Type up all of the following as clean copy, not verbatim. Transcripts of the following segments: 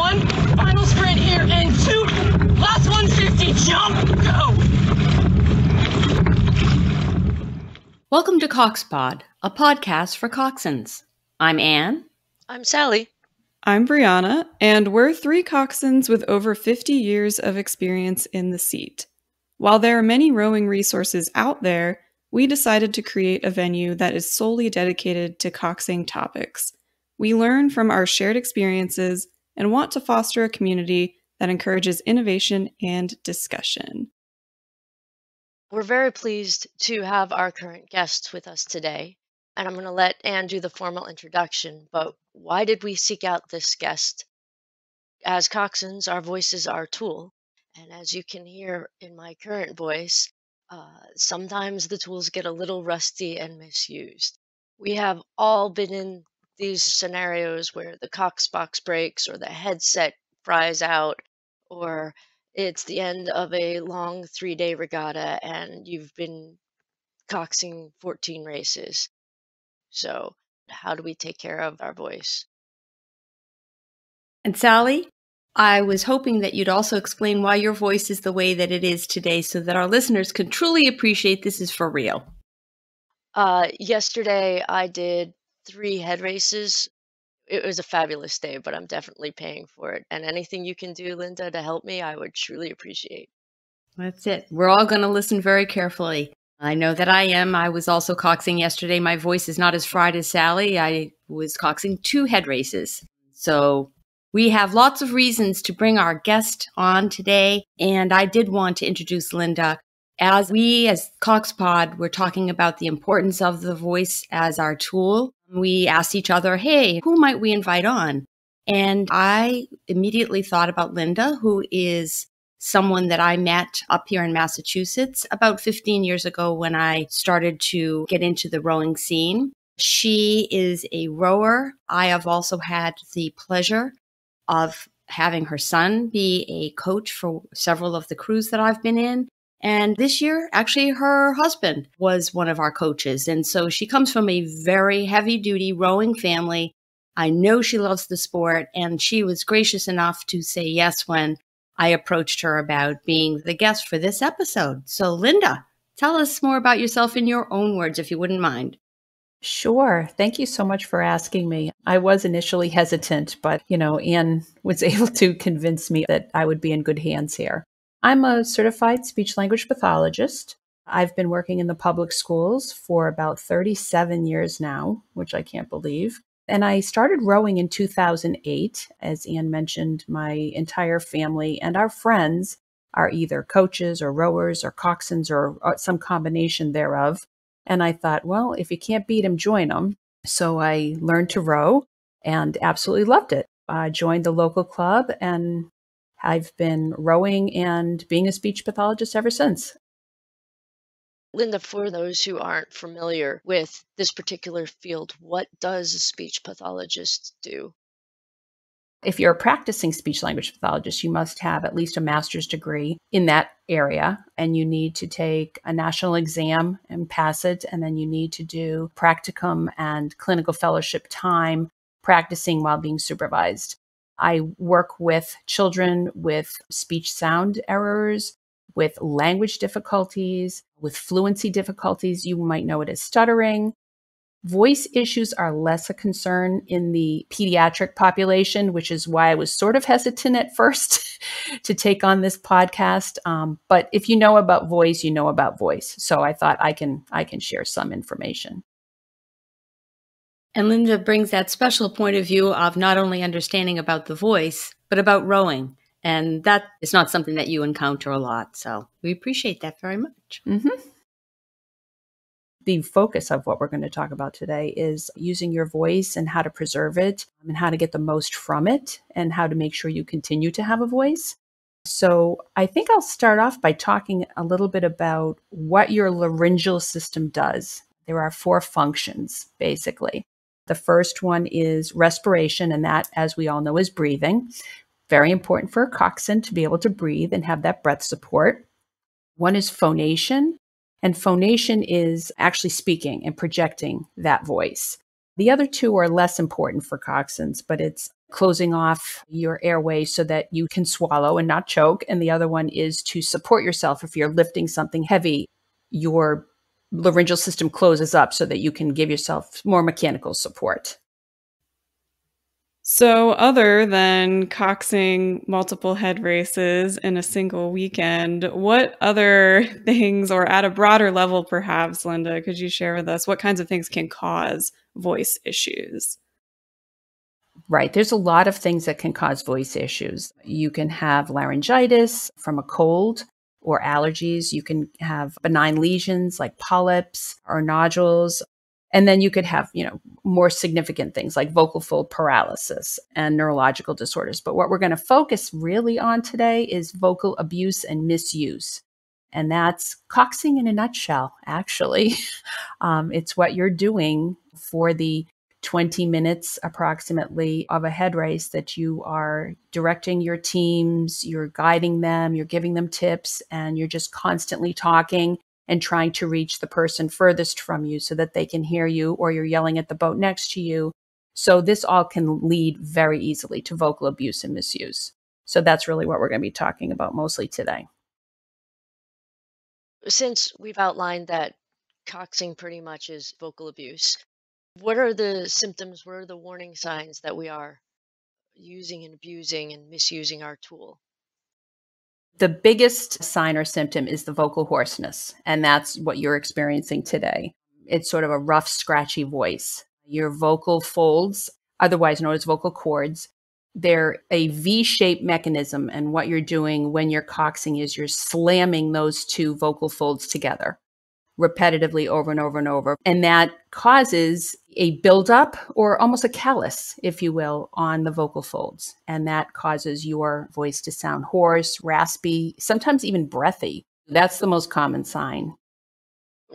one, final sprint here, and two, last 150, jump, go! Welcome to CoxPod, a podcast for coxswains. I'm Anne. I'm Sally. I'm Brianna, and we're three coxswains with over 50 years of experience in the seat. While there are many rowing resources out there, we decided to create a venue that is solely dedicated to coxing topics. We learn from our shared experiences and want to foster a community that encourages innovation and discussion. We're very pleased to have our current guests with us today, and I'm going to let Anne do the formal introduction, but why did we seek out this guest? As coxswains, our voice is our tool, and as you can hear in my current voice, sometimes the tools get a little rusty and misused. We have all been in these scenarios where the cox box breaks or the headset fries out, or it's the end of a long 3-day regatta and you've been coxing 14 races. So how do we take care of our voice? And Sally, I was hoping that you'd also explain why your voice is the way that it is today so that our listeners can truly appreciate this is for real. Yesterday I did 3 head races. It was a fabulous day, but I'm definitely paying for it. And anything you can do, Linda, to help me, I would truly appreciate. That's it. We're all going to listen very carefully. I know that I am. I was also coxing yesterday. My voice is not as fried as Sally. I was coxing 2 head races. So we have lots of reasons to bring our guest on today. And I did want to introduce Linda. As CoxPod, we're talking about the importance of the voice as our tool. We asked each other, hey, who might we invite on? And I immediately thought about Linda, who is someone that I met up here in Massachusetts about 15 years ago when I started to get into the rowing scene. She is a rower. I have also had the pleasure of having her son be a coach for several of the crews that I've been in. And this year, actually, her husband was one of our coaches. And so she comes from a very heavy-duty rowing family. I know she loves the sport, and she was gracious enough to say yes when I approached her about being the guest for this episode. So, Linda, tell us more about yourself in your own words, if you wouldn't mind. Sure. Thank you so much for asking me. I was initially hesitant, but, Anne was able to convince me that I would be in good hands here. I'm a certified speech-language pathologist. I've been working in the public schools for about 37 years now, which I can't believe. And I started rowing in 2008. As Anne mentioned, my entire family and our friends are either coaches or rowers or coxswains or some combination thereof. And I thought, well, if you can't beat them, join them. So I learned to row and absolutely loved it. I joined the local club and I've been rowing and being a speech pathologist ever since. Linda, for those who aren't familiar with this particular field, what does a speech pathologist do? If you're a practicing speech-language pathologist, you must have at least a master's degree in that area, and you need to take a national exam and pass it, and then you need to do practicum and clinical fellowship time practicing while being supervised. I work with children with speech sound errors, with language difficulties, with fluency difficulties. You might know it as stuttering. Voice issues are less a concern in the pediatric population, which is why I was sort of hesitant at first to take on this podcast. But if you know about voice, you know about voice. So I thought I can share some information. And Linda brings that special point of view of not only understanding about the voice, but about rowing. And that is not something that you encounter a lot. So we appreciate that very much. Mm-hmm. The focus of what we're going to talk about today is using your voice and how to preserve it and how to get the most from it and how to make sure you continue to have a voice. So I think I'll start off by talking a little bit about what your laryngeal system does. There are 4 functions, basically. The first one is respiration, and that, as we all know, is breathing. Very important for a coxswain to be able to breathe and have that breath support. One is phonation, and phonation is actually speaking and projecting that voice. The other 2 are less important for coxswains, but it's closing off your airway so that you can swallow and not choke. And the other one is to support yourself. If you're lifting something heavy, your laryngeal system closes up so that you can give yourself more mechanical support. So, other than coxing multiple head races in a single weekend, what other things, or at a broader level perhaps, Linda, could you share with us what kinds of things can cause voice issues? Right. There's a lot of things that can cause voice issues. You can have laryngitis from a cold or allergies. You can have benign lesions like polyps or nodules. And then you could have, more significant things like vocal fold paralysis and neurological disorders. But what we're going to focus really on today is vocal abuse and misuse. And that's coxing in a nutshell, actually. It's what you're doing for the 20 minutes approximately of a head race that you are directing your teams, you're guiding them, you're giving them tips, and you're just constantly talking and trying to reach the person furthest from you so that they can hear you, or you're yelling at the boat next to you. So this all can lead very easily to vocal abuse and misuse. So that's really what we're going to be talking about mostly today. Since we've outlined that coxing pretty much is vocal abuse, what are the symptoms? What are the warning signs that we are using and abusing and misusing our tool? The biggest sign or symptom is the vocal hoarseness, and that's what you're experiencing today. It's sort of a rough, scratchy voice. Your vocal folds, otherwise known as vocal cords, they're a V-shaped mechanism, and what you're doing when you're coxing is you're slamming those two vocal folds together repetitively over and over and over. And that causes a buildup or almost a callus, if you will, on the vocal folds. And that causes your voice to sound hoarse, raspy, sometimes even breathy. That's the most common sign.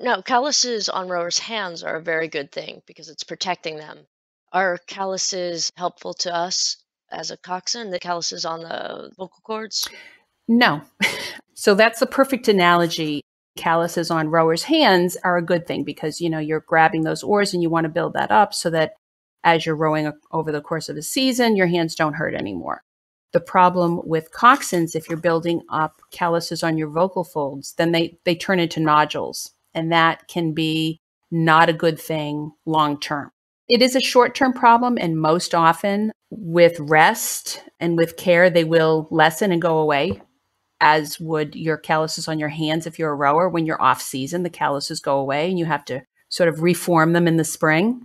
Now, calluses on rowers' hands are a very good thing because it's protecting them. Are calluses helpful to us as a coxswain, the calluses on the vocal cords? No. So that's the perfect analogy. Calluses on rowers' hands are a good thing because, you're grabbing those oars and you want to build that up so that as you're rowing over the course of a season, your hands don't hurt anymore. The problem with coxswains, if you're building up calluses on your vocal folds, then they turn into nodules, and that can be not a good thing long term. It is a short-term problem, and most often with rest and with care, they will lessen and go away, as would your calluses on your hands. If you're a rower, when you're off season, the calluses go away and you have to sort of reform them in the spring.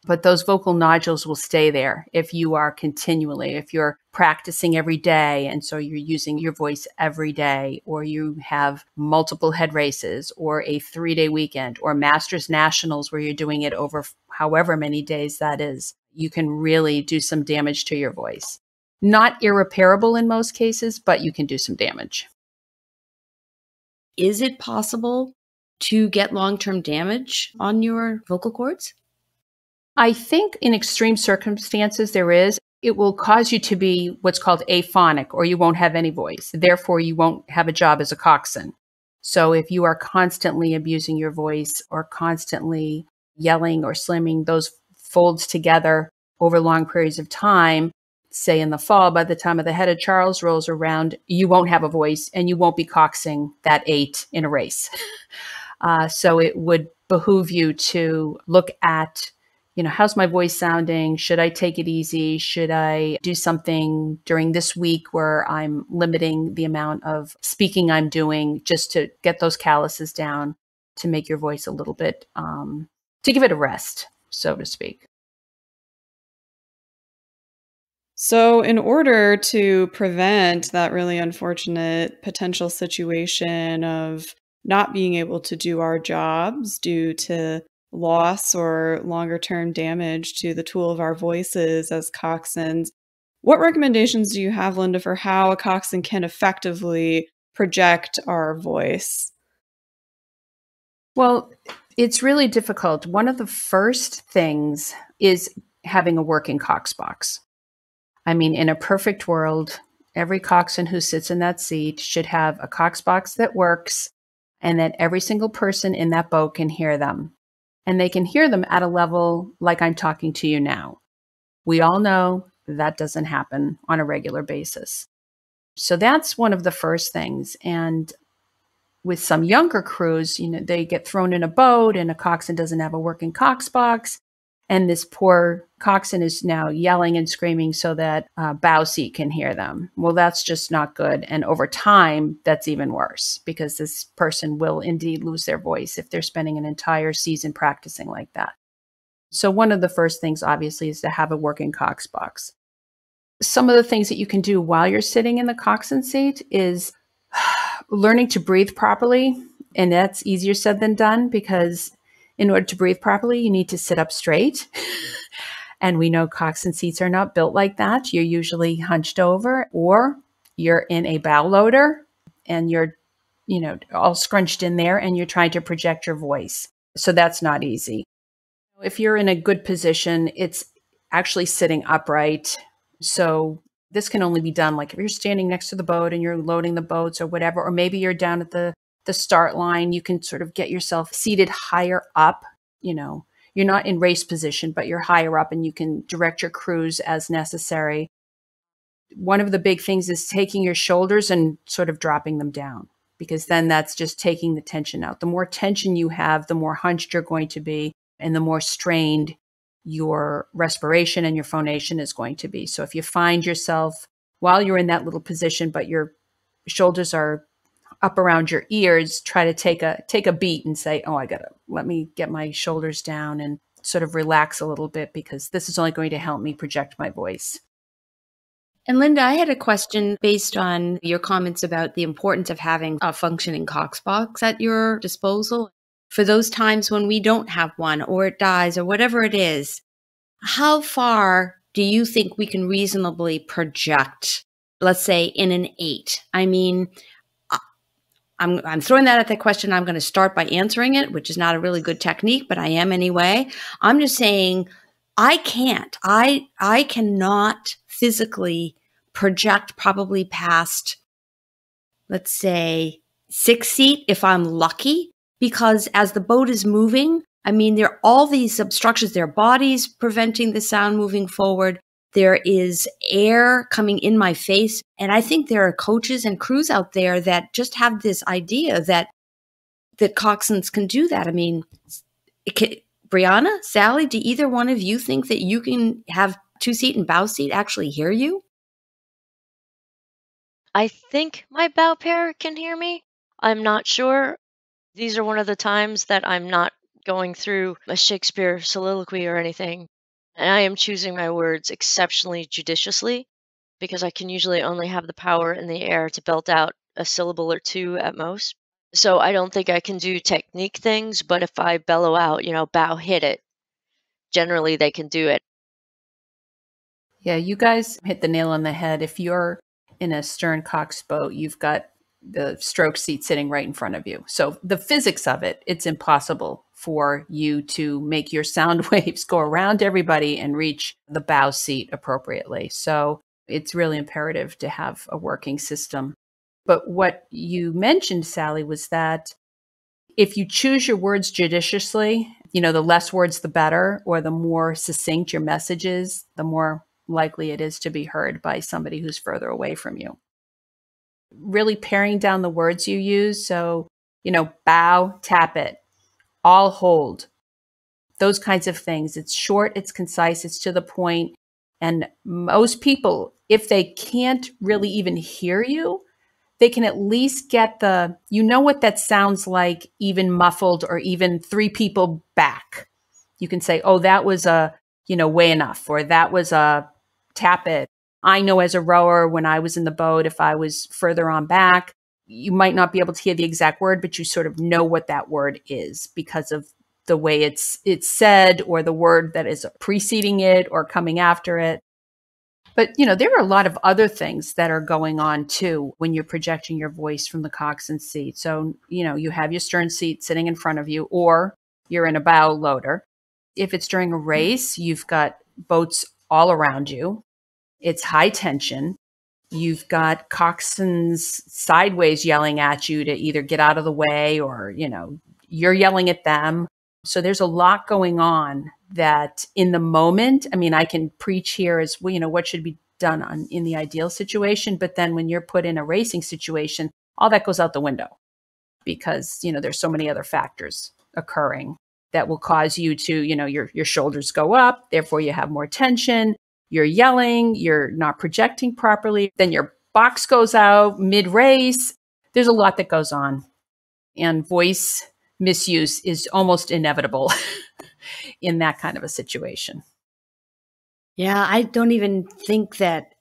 But those vocal nodules will stay there if you're practicing every day, and so you're using your voice every day, or you have multiple head races, or a 3-day weekend, or Masters Nationals where you're doing it over however many days that is. You can really do some damage to your voice. Not irreparable in most cases, but you can do some damage. Is it possible to get long-term damage on your vocal cords? I think in extreme circumstances there is. It will cause you to be what's called aphonic, or you won't have any voice. Therefore, you won't have a job as a coxswain. So if you are constantly abusing your voice or constantly yelling or slamming those folds together over long periods of time, say in the fall, by the time of the Head of Charles rolls around, you won't have a voice and you won't be coxing that 8 in a race. So it would behoove you to look at, how's my voice sounding? Should I take it easy? Should I do something during this week where I'm limiting the amount of speaking I'm doing just to get those calluses down, to make your voice a little bit, to give it a rest, so to speak. So in order to prevent that really unfortunate potential situation of not being able to do our jobs due to loss or longer term damage to the tool of our voices as coxswains, what recommendations do you have, Linda, for how a coxswain can effectively project our voice? Well, it's really difficult. One of the first things is having a working cox box. I mean, in a perfect world, every coxswain who sits in that seat should have a cox box that works, and that every single person in that boat can hear them. And they can hear them at a level like I'm talking to you now. We all know that doesn't happen on a regular basis. So that's one of the first things. And with some younger crews, they get thrown in a boat and a coxswain doesn't have a working cox box. And this poor coxswain is now yelling and screaming so that bow seat can hear them. Well, that's just not good. And over time, that's even worse because this person will indeed lose their voice if they're spending an entire season practicing like that. So one of the first things, obviously, is to have a working cox box. Some of the things that you can do while you're sitting in the coxswain seat is learning to breathe properly. And that's easier said than done because in order to breathe properly, you need to sit up straight. And we know coxswain seats are not built like that. You're usually hunched over or you're in a bow loader and you're, all scrunched in there and you're trying to project your voice. So that's not easy. If you're in a good position, it's actually sitting upright. So this can only be done like if you're standing next to the boat and you're loading the boats or whatever, or maybe you're down at the start line, you can sort of get yourself seated higher up. You're not in race position, but you're higher up and you can direct your crews as necessary. One of the big things is taking your shoulders and sort of dropping them down, because then that's just taking the tension out. The more tension you have, the more hunched you're going to be and the more strained your respiration and your phonation is going to be. So if you find yourself while you're in that little position, but your shoulders are up around your ears, try to take a beat and say, oh, let me get my shoulders down and sort of relax a little bit because this is only going to help me project my voice. And Linda, I had a question based on your comments about the importance of having a functioning cox box at your disposal. For those times when we don't have one or it dies or whatever it is, how far do you think we can reasonably project, let's say in an 8? I mean, I'm throwing that at that question. I'm going to start by answering it, which is not a really good technique, but I am anyway. I'm just saying I can't. I cannot physically project probably past, let's say, 6 feet if I'm lucky, because as the boat is moving, I mean, there are all these obstructions. There are bodies preventing the sound moving forward. There is air coming in my face. And I think there are coaches and crews out there that just have this idea that coxswains can do that. I mean, Brianna, Sally, do either one of you think that you can have 2-seat and bow seat actually hear you? I think my bow pair can hear me. I'm not sure. These are one of the times that I'm not going through a Shakespeare soliloquy or anything. And I am choosing my words exceptionally judiciously because I can usually only have the power in the air to belt out a syllable or two at most. So I don't think I can do technique things, but if I bellow out, bow, hit it, generally they can do it. Yeah, you guys hit the nail on the head. If you're in a stern cox boat, you've got the stroke seat sitting right in front of you. So the physics of it, it's impossible for you to make your sound waves go around everybody and reach the bow seat appropriately. So it's really imperative to have a working system. But what you mentioned, Sally, was that if you choose your words judiciously, the less words, the better, or the more succinct your message is, the more likely it is to be heard by somebody who's further away from you. Really paring down the words you use. So, bow, tap it, all hold, those kinds of things. It's short, it's concise, it's to the point. And most people, if they can't really even hear you, they can at least get what that sounds like, even muffled or even 3 people back. You can say, oh, that was way enough, or that was a tap it. I know as a rower, when I was in the boat, if I was further on back, you might not be able to hear the exact word, but you sort of know what that word is because of the way it's said or the word that is preceding it or coming after it. But, there are a lot of other things that are going on too when you're projecting your voice from the coxswain seat. So, you have your stern seat sitting in front of you, or you're in a bow loader. If it's during a race, you've got boats all around you. It's high tension. You've got coxswains sideways yelling at you to either get out of the way or, you're yelling at them. So there's a lot going on that in the moment, I mean, I can preach here as well, what should be done in the ideal situation. But then when you're put in a racing situation, all that goes out the window because, there's so many other factors occurring that will cause you to, your shoulders go up. Therefore, you have more tension. You're yelling. You're not projecting properly. Then your box goes out mid-race. There's a lot that goes on. And voice misuse is almost inevitable in that kind of a situation. Yeah, I don't even think that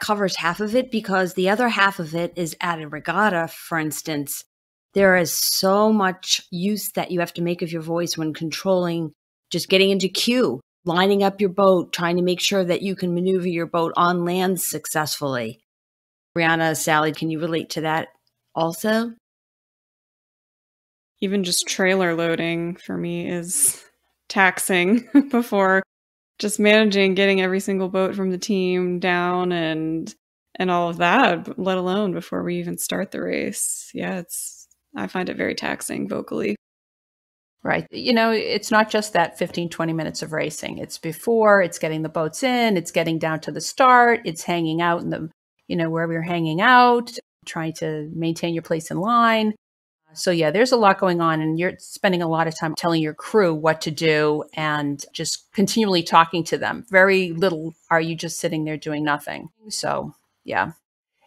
covers half of it, because the other half of it is at a regatta, for instance. There is so much use that you have to make of your voice when controlling, just getting into queue, lining up your boat, trying to make sure that you can maneuver your boat on land successfully. Brianna, Sally, can you relate to that also? Even just trailer loading for me is taxing before just managing getting every single boat from the team down and all of that, let alone before we even start the race. Yeah, I find it very taxing vocally. Right. It's not just that 15, 20 minutes of racing. It's before, it's getting the boats in, it's getting down to the start, it's hanging out in the, wherever you're hanging out, trying to maintain your place in line. So yeah, there's a lot going on, and you're spending a lot of time telling your crew what to do and just continually talking to them. Very little are you just sitting there doing nothing. So yeah,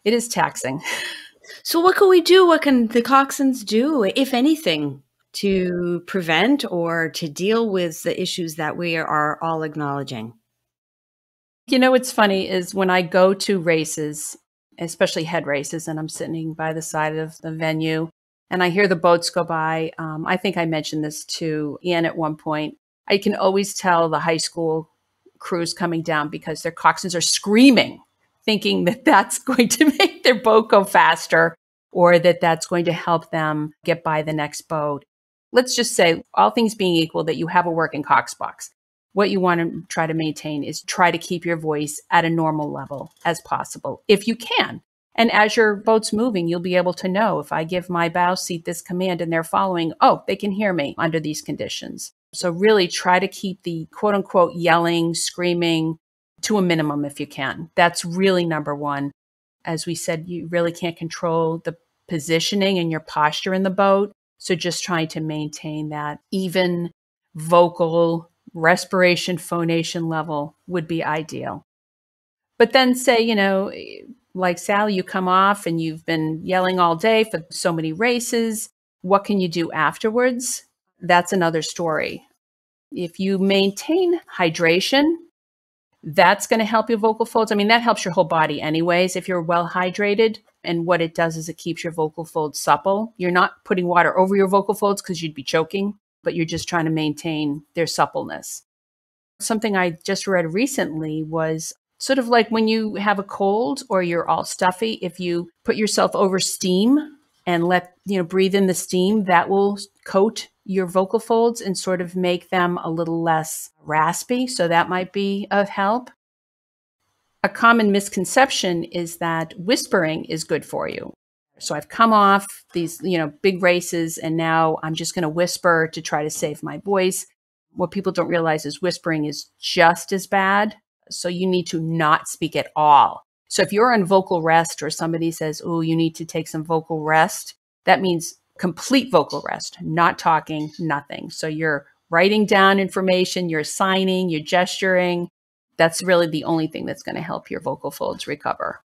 it is taxing. So what can we do? What can the coxswains do, if anything, to prevent or to deal with the issues that we are all acknowledging? What's funny is when I go to races, especially head races, and I'm sitting by the side of the venue, and I hear the boats go by. I think I mentioned this to Ian at one point. I can always tell the high school crews coming down because their coxswains are screaming, thinking that that's going to make their boat go faster or that that's going to help them get by the next boat. Let's just say, all things being equal, that you have a working cox box. What you want to try to maintain is try to keep your voice at a normal level as possible, if you can. And as your boat's moving, you'll be able to know if I give my bow seat this command and they're following, they can hear me under these conditions. So really try to keep the quote unquote yelling, screaming to a minimum if you can. That's really number one. As we said, you really can't control the positioning and your posture in the boat. So just trying to maintain that even vocal respiration phonation level would be ideal. But then say, like Sally, you come off and you've been yelling all day for so many races. What can you do afterwards? That's another story. If you maintain hydration, that's going to help your vocal folds. I mean, that helps your whole body anyways if you're well hydrated. And what it does is it keeps your vocal folds supple. You're not putting water over your vocal folds because you'd be choking, but you're just trying to maintain their suppleness. Something I just read recently was sort of like when you have a cold or you're all stuffy, if you put yourself over steam and breathe in the steam, that will coat your vocal folds and sort of make them a little less raspy. So that might be of help. A common misconception is that whispering is good for you. So I've come off these, big races, and now I'm just going to whisper to try to save my voice. What people don't realize is whispering is just as bad. So you need to not speak at all. So if you're on vocal rest or somebody says, you need to take some vocal rest, that means complete vocal rest, not talking, nothing. So you're writing down information, you're signing, you're gesturing. That's really the only thing that's going to help your vocal folds recover.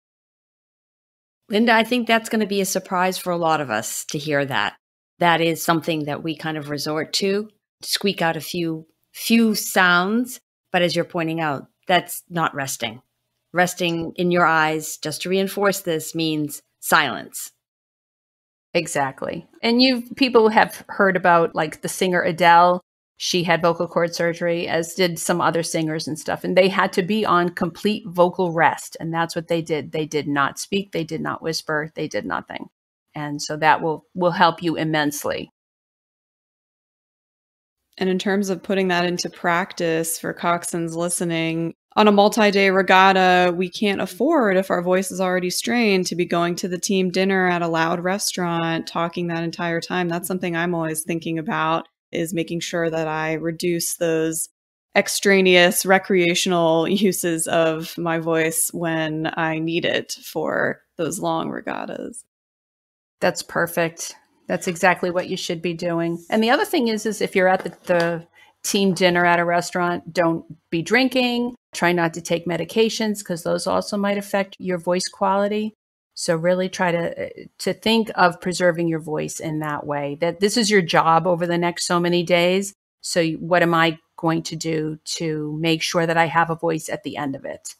Linda, I think that's going to be a surprise for a lot of us to hear that. That is something that we kind of resort to squeak out a few sounds. But as you're pointing out, that's not resting. Resting in your eyes, just to reinforce this, means silence. Exactly. And people have heard about like the singer Adele. She had vocal cord surgery, as did some other singers and stuff. And they had to be on complete vocal rest. And that's what they did. They did not speak. They did not whisper. They did nothing. And so that will help you immensely. And in terms of putting that into practice for coxswains listening, on a multi-day regatta, we can't afford, if our voice is already strained, to be going to the team dinner at a loud restaurant, talking that entire time. That's something I'm always thinking about, is making sure that I reduce those extraneous recreational uses of my voice when I need it for those long regattas. That's perfect. That's exactly what you should be doing. And the other thing is if you're at the team dinner at a restaurant, don't be drinking. Try not to take medications because those also might affect your voice quality. So really try to think of preserving your voice in that way, that this is your job over the next so many days. So what am I going to do to make sure that I have a voice at the end of it?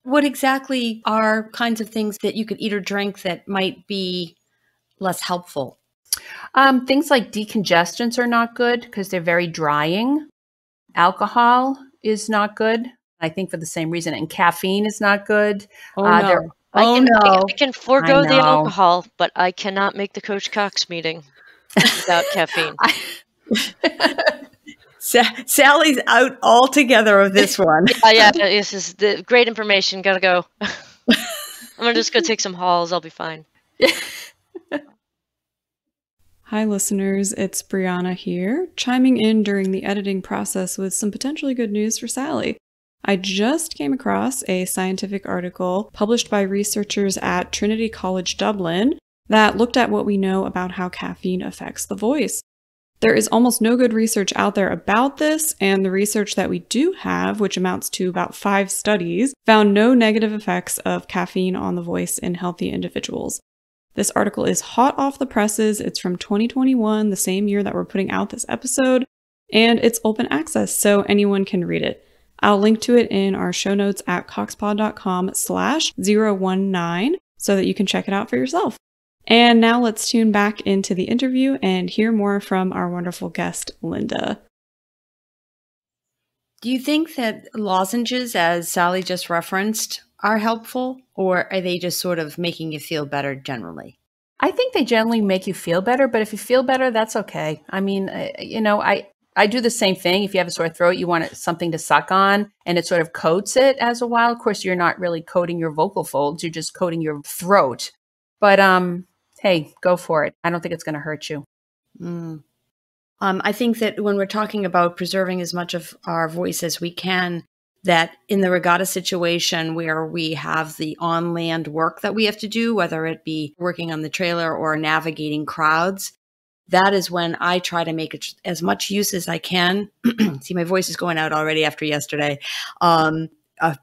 What exactly are kinds of things that you could eat or drink that might be less helpful? Things like decongestants are not good because they're very drying. Alcohol is not good, I think, for the same reason. And caffeine is not good. Oh, no. I can forego the alcohol, but I cannot make the Coach Cox meeting without caffeine. Sally's out altogether of this one. Yeah, this is the great information. Gotta go. I'm gonna just go take some halls. I'll be fine. Hi, listeners. It's Brianna here, chiming in during the editing process with some potentially good news for Sally. I just came across a scientific article published by researchers at Trinity College Dublin that looked at what we know about how caffeine affects the voice. There is almost no good research out there about this, and the research that we do have, which amounts to about 5 studies, found no negative effects of caffeine on the voice in healthy individuals. This article is hot off the presses. It's from 2021, the same year that we're putting out this episode, and it's open access, so anyone can read it. I'll link to it in our show notes at coxpod.com/019 so that you can check it out for yourself. And now let's tune back into the interview and hear more from our wonderful guest, Linda. Do you think that lozenges, as Sally just referenced, are helpful, or are they just sort of making you feel better generally? I think they generally make you feel better, but if you feel better, that's okay. I mean, I do the same thing. If you have a sore throat, you want something to suck on, and it sort of coats it as a while. Of course, you're not really coating your vocal folds. You're just coating your throat. But hey, go for it. I don't think it's going to hurt you. I think that when we're talking about preserving as much of our voice as we can, that in the regatta situation where we have the on-land work that we have to do, whether it be working on the trailer or navigating crowds, that is when I try to make as much use as I can. See, my voice is going out already after yesterday.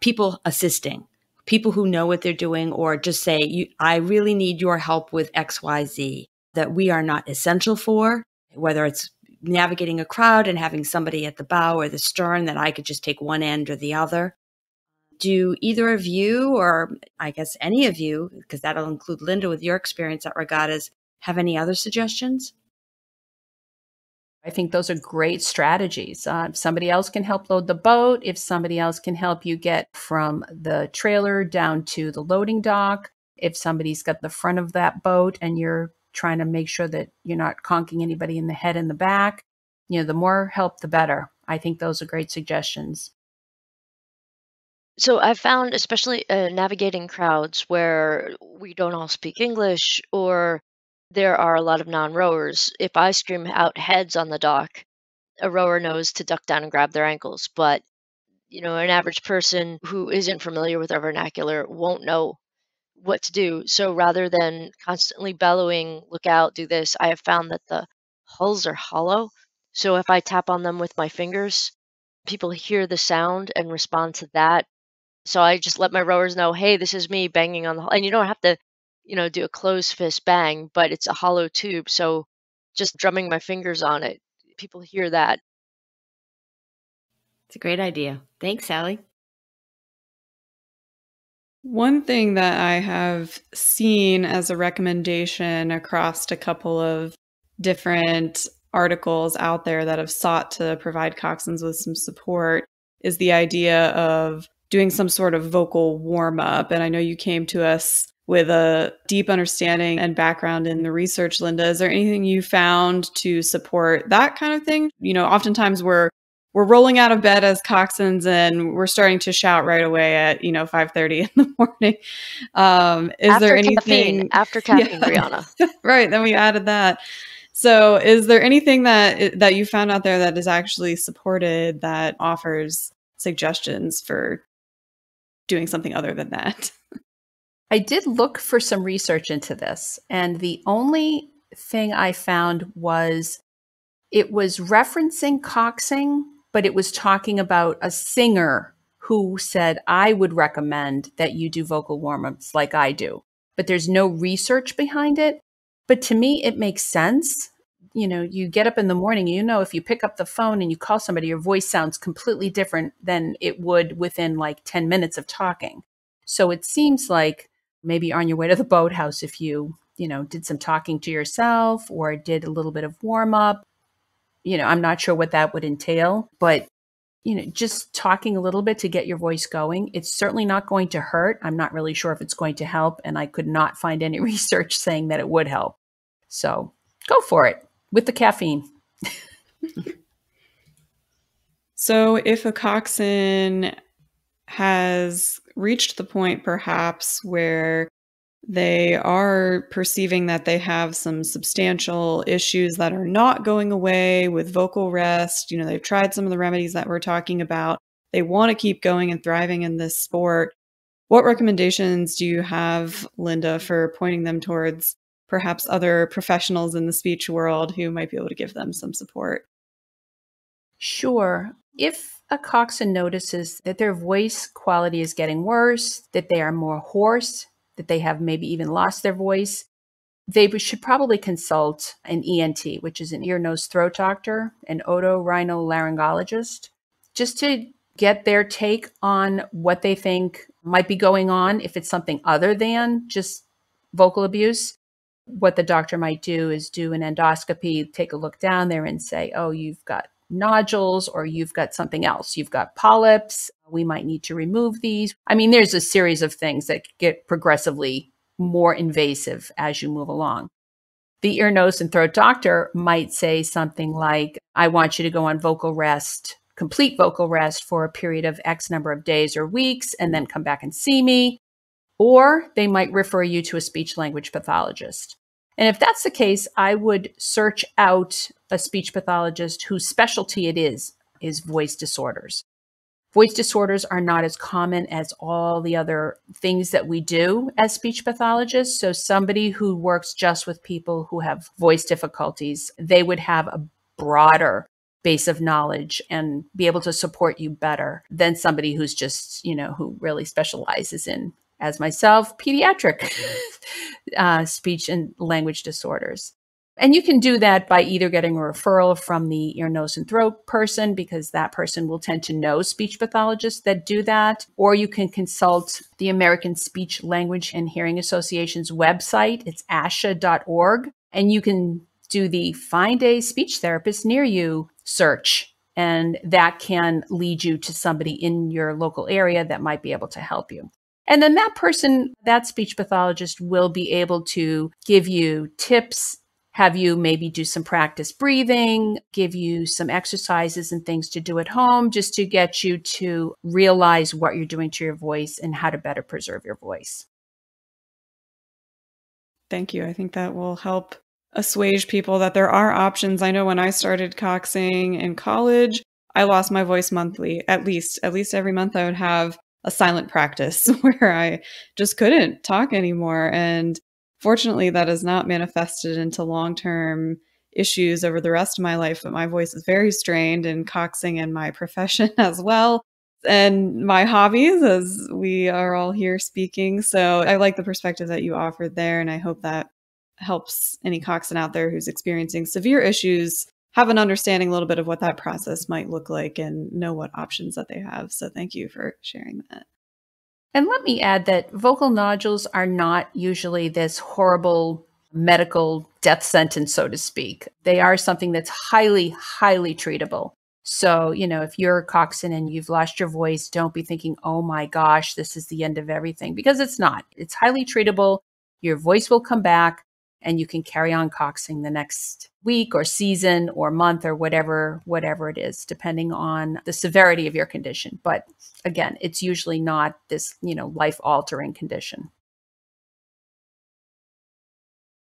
People assisting, people who know what they're doing, or just say, I really need your help with XYZ that we are not essential for, whether it's navigating a crowd and having somebody at the bow or the stern that I could just take one end or the other. Do either of you, or I guess any of you, because that'll include Linda with your experience at regattas, have any other suggestions? I think those are great strategies. If somebody else can help load the boat, if somebody else can help you get from the trailer down to the loading dock, if somebody's got the front of that boat and you're trying to make sure that you're not conking anybody in the head and the back, the more help, the better. I think those are great suggestions. So I found, especially navigating crowds where we don't all speak English, or there are a lot of non-rowers. If I scream out heads on the dock, a rower knows to duck down and grab their ankles. But, an average person who isn't familiar with our vernacular won't know what to do. So rather than constantly bellowing, look out, do this, I have found that the hulls are hollow. So if I tap on them with my fingers, people hear the sound and respond to that. So I just let my rowers know, hey, this is me banging on the hull. And you don't have to do a closed fist bang, but it's a hollow tube. So just drumming my fingers on it, people hear that. It's a great idea. Thanks, Sally. One thing that I have seen as a recommendation across a couple of different articles out there that have sought to provide coxswains with some support is the idea of doing some sort of vocal warm-up. And I know you came to us with a deep understanding and background in the research, Linda. Is there anything you found to support that kind of thing? Oftentimes we're rolling out of bed as coxswains and we're starting to shout right away at 5:30 in the morning. Is there anything after caffeine, Brianna? Right, then we added that. So is there anything that you found out there that is actually supported that offers suggestions for doing something other than that? I did look for some research into this, and the only thing I found was it was referencing coxing, but it was talking about a singer who said, I would recommend that you do vocal warm-ups like I do. But there's no research behind it. But to me, it makes sense. You know, you get up in the morning, if you pick up the phone and you call somebody, your voice sounds completely different than it would within like 10 minutes of talking. So it seems like maybe on your way to the boathouse, if you did some talking to yourself or did a little bit of warm up, I'm not sure what that would entail, but just talking a little bit to get your voice going, it's certainly not going to hurt. I'm not really sure if it's going to help, and I could not find any research saying that it would help. So go for it with the caffeine. So if a coxswain has reached the point perhaps where they are perceiving that they have some substantial issues that are not going away with vocal rest, they've tried some of the remedies that we're talking about, they want to keep going and thriving in this sport, what recommendations do you have, Linda, for pointing them towards perhaps other professionals in the speech world who might be able to give them some support? Sure. If a coxswain notices that their voice quality is getting worse, that they are more hoarse, that they have maybe even lost their voice, they should probably consult an ENT, which is an ear, nose, throat doctor, an otorhinolaryngologist, just to get their take on what they think might be going on. If it's something other than just vocal abuse, what the doctor might do is do an endoscopy, take a look down there and say, oh, you've got nodules or you've got something else. You've got polyps. We might need to remove these. I mean, there's a series of things that get progressively more invasive as you move along. The ear, nose, and throat doctor might say something like, I want you to go on vocal rest, complete vocal rest for a period of X number of days or weeks, and then come back and see me. Or they might refer you to a speech language pathologist. And if that's the case, I would search out a speech pathologist whose specialty it is voice disorders. Voice disorders are not as common as all the other things that we do as speech pathologists. So somebody who works just with people who have voice difficulties, they would have a broader base of knowledge and be able to support you better than somebody who's just, who really specializes in, as myself, pediatric speech and language disorders. And you can do that by either getting a referral from the ear, nose, and throat person, because that person will tend to know speech pathologists that do that, or you can consult the American Speech, Language, and Hearing Association's website. It's asha.org, and you can do the Find a Speech Therapist Near You search, and that can lead you to somebody in your local area that might be able to help you. And then that person, that speech pathologist, will be able to give you tips, have you maybe do some practice breathing, give you some exercises and things to do at home, just to get you to realize what you're doing to your voice and how to better preserve your voice. Thank you. I think that will help assuage people that there are options. I know when I started coxing in college, I lost my voice monthly. At least every month I would have a silent practice where I just couldn't talk anymore. And fortunately, that has not manifested into long-term issues over the rest of my life, but my voice is very strained in coxing and my profession as well, and my hobbies, as we are all here speaking. So I like the perspective that you offered there, and I hope that helps any coxswain out there who's experiencing severe issues have an understanding a little bit of what that process might look like and know what options that they have. So thank you for sharing that. And let me add that vocal nodules are not usually this horrible medical death sentence, so to speak. They are something that's highly, highly treatable. So, if you're a coxswain and you've lost your voice, don't be thinking, oh my gosh, this is the end of everything, because it's not. It's highly treatable. Your voice will come back and you can carry on coxing the next week or season or month or whatever it is, depending on the severity of your condition. But again, it's usually not this, life-altering condition.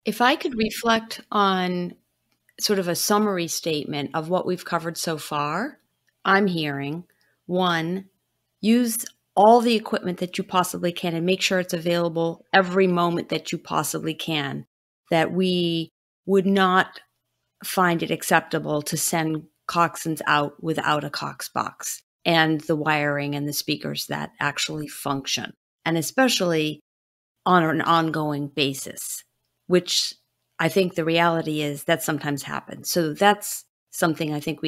If I could reflect on sort of a summary statement of what we've covered so far, I'm hearing, one, use all the equipment that you possibly can and make sure it's available every moment that you possibly can, that we would not find it acceptable to send coxswains out without a Cox box and the wiring and the speakers that actually function, and especially on an ongoing basis, which I think the reality is that sometimes happens. So that's something I think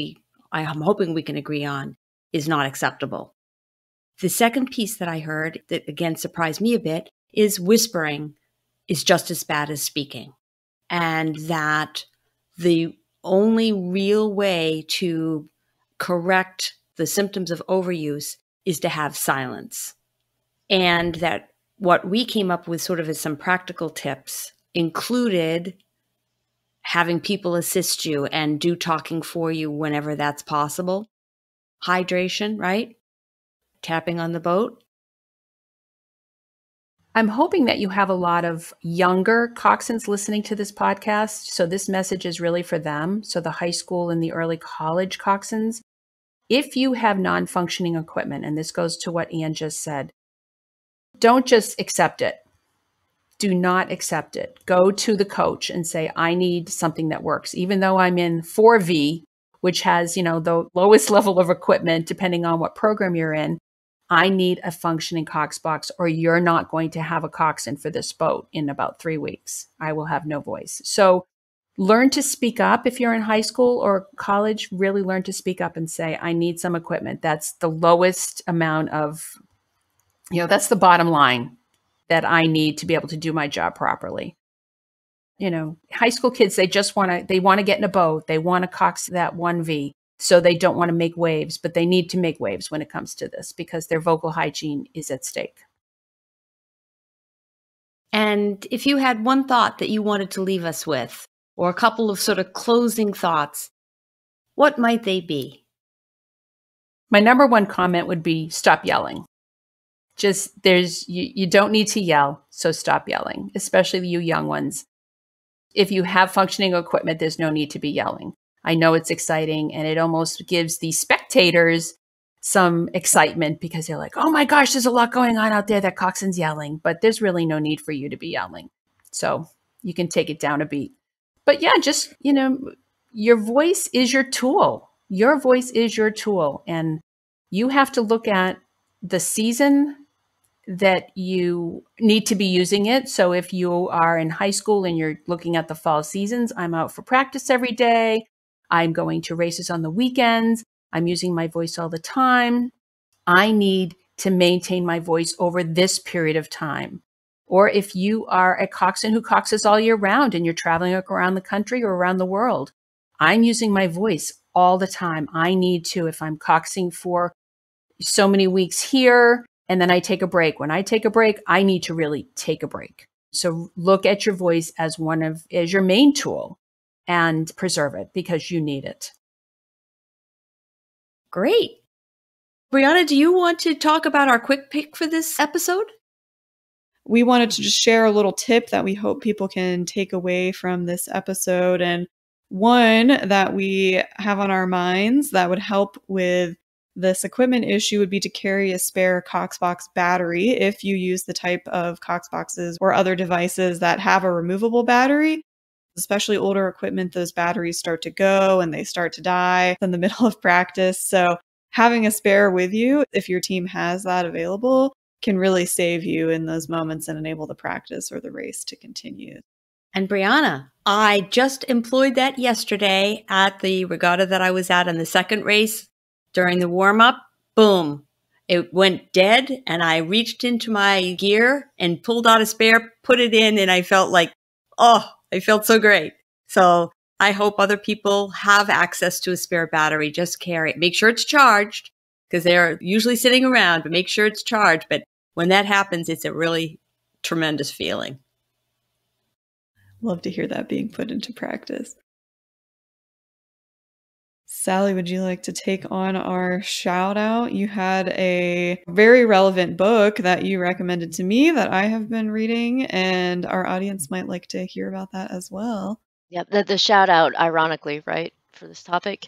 I'm hoping we can agree on is not acceptable. The second piece that I heard that again surprised me a bit is whispering is just as bad as speaking, and that the only real way to correct the symptoms of overuse is to have silence. And that what we came up with sort of as some practical tips included having people assist you and do talking for you whenever that's possible. Hydration, right? Tapping on the boat. I'm hoping that you have a lot of younger coxswains listening to this podcast. So this message is really for them. So the high school and the early college coxswains, if you have non-functioning equipment, and this goes to what Ann just said, don't just accept it. Do not accept it. Go to the coach and say, I need something that works. Even though I'm in 4V, which has, the lowest level of equipment, depending on what program you're in, I need a functioning Cox box, or you're not going to have a coxswain for this boat in about 3 weeks. I will have no voice. So learn to speak up. If you're in high school or college, really learn to speak up and say, I need some equipment. That's the lowest amount of, that's the bottom line that I need to be able to do my job properly. High school kids, they want to get in a boat. They want to cox that 1V. So they don't want to make waves, but they need to make waves when it comes to this because their vocal hygiene is at stake. And if you had one thought that you wanted to leave us with, or a couple of sort of closing thoughts, what might they be? My number one comment would be stop yelling. You don't need to yell, so stop yelling, especially you young ones. If you have functioning equipment, there's no need to be yelling. I know it's exciting, and it almost gives the spectators some excitement because they're like, oh my gosh, there's a lot going on out there that coxswain's yelling, but there's really no need for you to be yelling. So you can take it down a beat. But yeah, just, your voice is your tool. Your voice is your tool. And you have to look at the season that you need to be using it. So if you are in high school and you're looking at the fall seasons, I'm out for practice every day. I'm going to races on the weekends. I'm using my voice all the time. I need to maintain my voice over this period of time. Or if you are a coxswain who coxes all year round and you're traveling around the country or around the world, I'm using my voice all the time. I need to, if I'm coxing for so many weeks here, and then I take a break. When I take a break, I need to really take a break. So look at your voice as as your main tool and preserve it because you need it. Great. Brianna, do you want to talk about our quick pick for this episode? We wanted to just share a little tip that we hope people can take away from this episode. And one that we have on our minds that would help with this equipment issue would be to carry a spare CoxBox battery if you use the type of CoxBoxes or other devices that have a removable battery. Especially older equipment, those batteries start to go and they start to die in the middle of practice. So having a spare with you, if your team has that available, can really save you in those moments and enable the practice or the race to continue. And Brianna, I just employed that yesterday at the regatta that I was at in the second race. During the warm-up, boom, it went dead, and I reached into my gear and pulled out a spare, put it in, and I felt like, I felt so great. So I hope other people have access to a spare battery. Just carry it. Make sure it's charged because they're usually sitting around, but make sure it's charged. But when that happens, it's a really tremendous feeling. Love to hear that being put into practice. Sally, would you like to take on our shout out? You had a very relevant book that you recommended to me that I have been reading, and our audience might like to hear about that as well. Yep, the shout out, ironically, right, for this topic.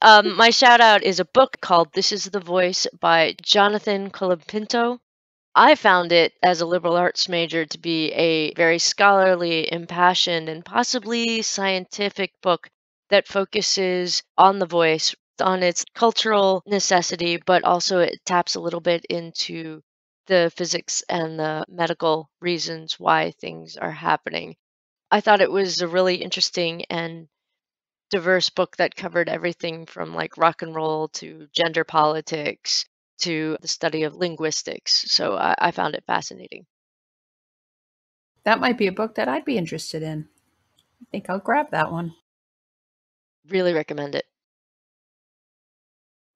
My shout out is a book called This Is the Voice by Jonathan Colapinto. I found it as a liberal arts major to be a very scholarly, impassioned, and possibly scientific book that focuses on the voice, on its cultural necessity, but also it taps a little bit into the physics and the medical reasons why things are happening. I thought it was a really interesting and diverse book that covered everything from like rock and roll to gender politics to the study of linguistics. So I found it fascinating. That might be a book that I'd be interested in. I think I'll grab that one. Really recommend it.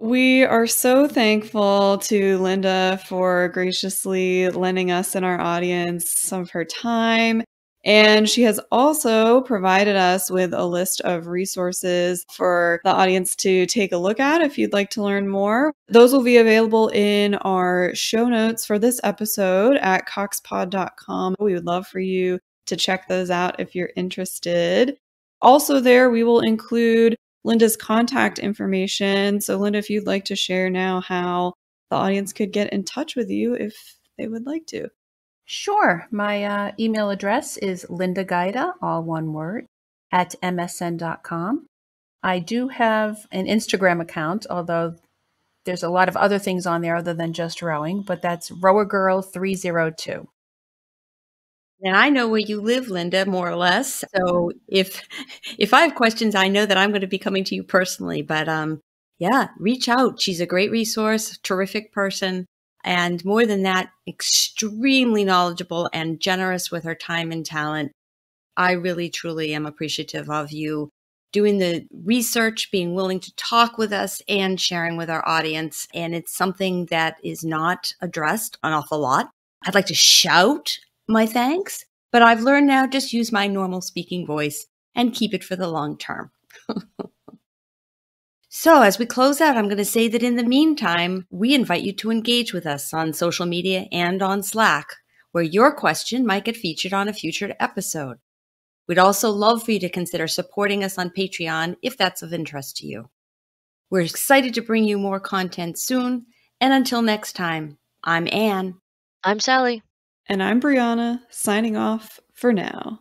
We are so thankful to Linda for graciously lending us and our audience some of her time. And she has also provided us with a list of resources for the audience to take a look at if you'd like to learn more. Those will be available in our show notes for this episode at coxpod.com. We would love for you to check those out if you're interested. Also there, we will include Linda's contact information. So Linda, if you'd like to share now how the audience could get in touch with you if they would like to. Sure. My email address is lindagaida, all one word, at msn.com. I do have an Instagram account, although there's a lot of other things on there other than just rowing, but that's rowergirl302. And I know where you live, Linda, more or less. So if I have questions, I know that I'm going to be coming to you personally. But yeah, reach out. She's a great resource, terrific person. And more than that, extremely knowledgeable and generous with her time and talent. I really, truly am appreciative of you doing the research, being willing to talk with us and sharing with our audience. And it's something that is not addressed an awful lot. I'd like to shout my thanks, but I've learned now just use my normal speaking voice and keep it for the long term. So as we close out, I'm going to say that in the meantime, we invite you to engage with us on social media and on Slack, where your question might get featured on a future episode. We'd also love for you to consider supporting us on Patreon if that's of interest to you. We're excited to bring you more content soon, and until next time, I'm Anne. I'm Sally. And I'm Brianna, signing off for now.